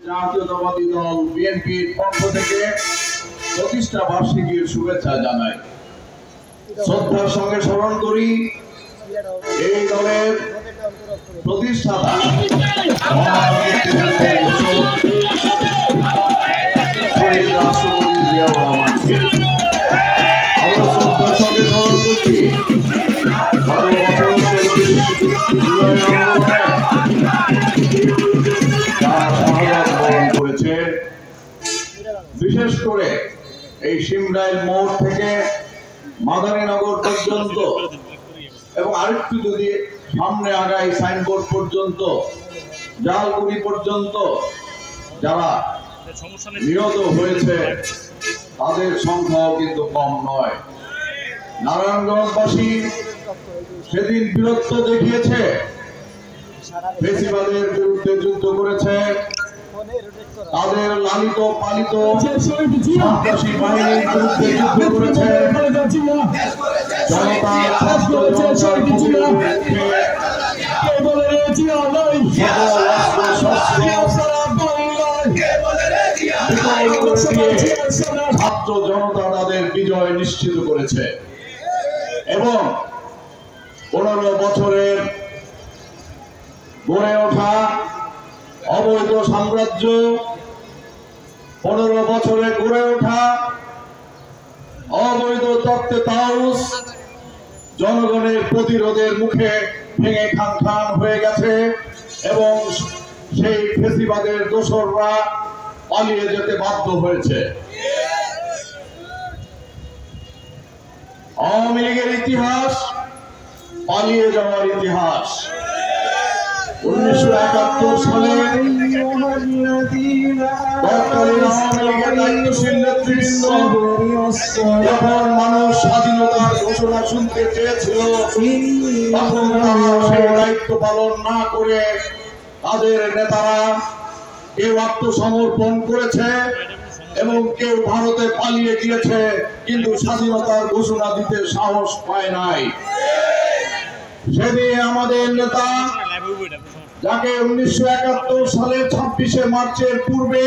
জাতীয়তাবাদী দল বিএনপির পক্ষ থেকে প্রতিষ্ঠা বার্ষিকীর শুভেচ্ছা জানাই। শ্রদ্ধার সঙ্গে স্মরণ করি এই দলের প্রতিষ্ঠাতা রাষ্ট্রপতি জিয়াউর রহমানকে। আমরা শ্রদ্ধার সঙ্গে স্মরণ করছি বিশেষ করে এই সিমরাইল মোড় থেকে মাদারীনগর পর্যন্ত এবং আরেকটু যদি সামনে আগাই সাইনবোর্ড পর্যন্ত জালকুড়ি পর্যন্ত যারা নিহত হয়েছে তাদের সংখ্যাও কিন্তু কম নয়। নারায়ণগঞ্জবাসী সেদিন বীরত্ব দেখিয়েছে, ফেসিবাদের বিরুদ্ধে যুদ্ধ করেছে, তাদের লালিত পালিত সন্ত্রাসী বাহিনীর বিরুদ্ধে যুদ্ধ করেছে, ছাত্র জনতা তাদের বিজয় নিশ্চিত করেছে এবং 15 বছরের গড়ে ওঠা অবৈধ সাম্রাজ্য, 15 বছরে গড়ে ওঠা অবৈধ তক্তে তাউস জনগণের প্রতিরোধের মুখে ভেঙে খান খান হয়ে গেছে এবং সেই ফেসিবাদের দোসররা পালিয়ে যেতে বাধ্য হয়েছে। আওয়ামী লীগের ইতিহাস পালিয়ে যাওয়ার ইতিহাস। 1971 সালে দায়িত্বশীল নেতৃবৃন্দ যখন মানুষ স্বাধীনতার ঘোষণা শুনতে চেয়েছিল তখন তারা সেই দায়িত্ব পালন না করে তাদের নেতারা কেউ আত্মসমর্পণ করেছে এবং কেউ ভারতে পালিয়ে গিয়েছে, কিন্তু স্বাধীনতার ঘোষণা দিতে সাহস পায় নাই। সেদিন আমাদের নেতা যাকে 1971 সালে 26শে মার্চের পূর্বে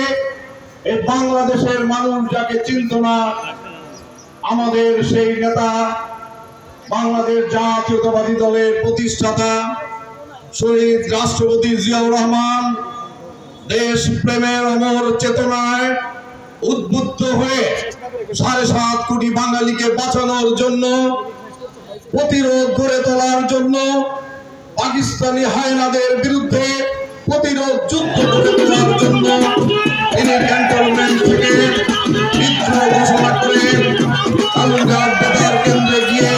এই বাংলাদেশের মানুষ যাকে চিনত না, আমাদের সেই নেতা বাংলাদেশ জাতীয়তাবাদী দলের প্রতিষ্ঠাতা শহীদ রাষ্ট্রপতি জিয়াউর রহমান দেশ প্রেমের অমর চেতনায় উদ্বুদ্ধ হয়ে 7.5 কোটি বাঙালিকে বাঁচানোর জন্য, প্রতিরোধ গড়ে তোলার জন্য, পাকিস্তানি হায়নাদের বিরুদ্ধে প্রতিরোধ যুদ্ধ গড়ে তোলার জন্য তিনি ক্যান্টনমেন্ট থেকে বিদ্রোহ ঘোষণা করে কালুরঘাট বেতার কেন্দ্রে গিয়ে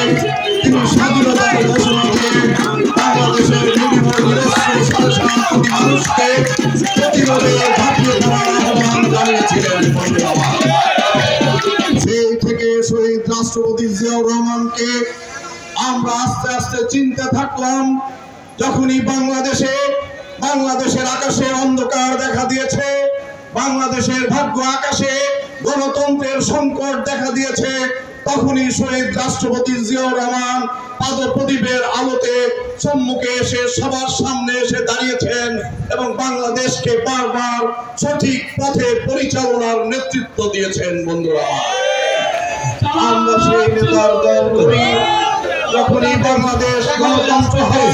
তিনি স্বাধীনতার ঘোষণা দিয়ে বাংলাদেশের মানুষকে প্রতিরোধে ঝাঁপিয়ে পড়ার আহ্বান জানিয়েছিলেন। সেই থেকে শহীদ রাষ্ট্রপতি জিয়াউর রহমানকে আমরা আস্তে আস্তে চিনতে থাকলাম। যখনই বাংলাদেশের আকাশে অন্ধকার দেখা দিয়েছে, বাংলাদেশের ভাগ্য আকাশে গণতন্ত্রের সংকট দেখা দিয়েছে, তখনই শহীদ রাষ্ট্রপতি জিয়াউর রহমান পাদপ্রদীপের আলোতে সম্মুখে এসে সবার সামনে এসে দাঁড়িয়েছেন এবং বাংলাদেশকে বারবার সঠিক পথে পরিচালনার নেতৃত্ব দিয়েছেন। বন্ধুরা, আমরা সেই নেতার দল করি। যখনই বাংলাদেশ গণতন্ত্র হয়,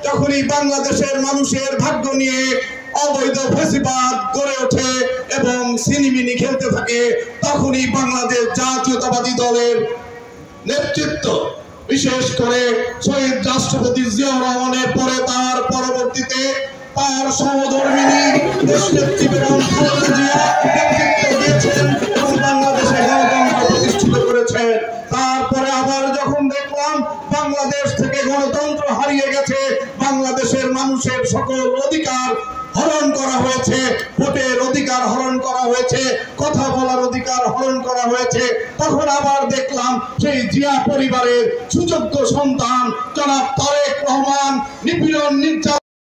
যখনই বাংলাদেশের মানুষের ভাগ্য নিয়ে অবৈধ ফেসিবাদ গড়ে ওঠে এবং সিনিমিনি খেলতে থাকে, তখনই বাংলাদেশ জাতীয়তাবাদী দলের নেতৃত্ব, বিশেষ করে শহীদ রাষ্ট্রপতি জিয়াউর রহমানের পরে তার পরবর্তীতে তার সহধর্মিনী দেশনেত্রী বেগম খালেদা জিয়া নেতৃত্ব দিয়েছেন এবং বাংলাদেশে গণতন্ত্র প্রতিষ্ঠিত করেছেন। তারপরে আবার যখন দেখলাম বাংলাদেশ থেকে গণতন্ত্র হারিয়ে গেছে, বাংলাদেশের মানুষের সকল অধিকার হরণ করা হয়েছে, ভোটের অধিকার হরণ করা হয়েছে, কথা বলার অধিকার হরণ করা হয়েছে, তখন আবার দেখলাম সেই জিয়া পরিবারের সুযোগ্য সন্তান জনাব তারেক রহমান নিপীড়ন নির্যাতন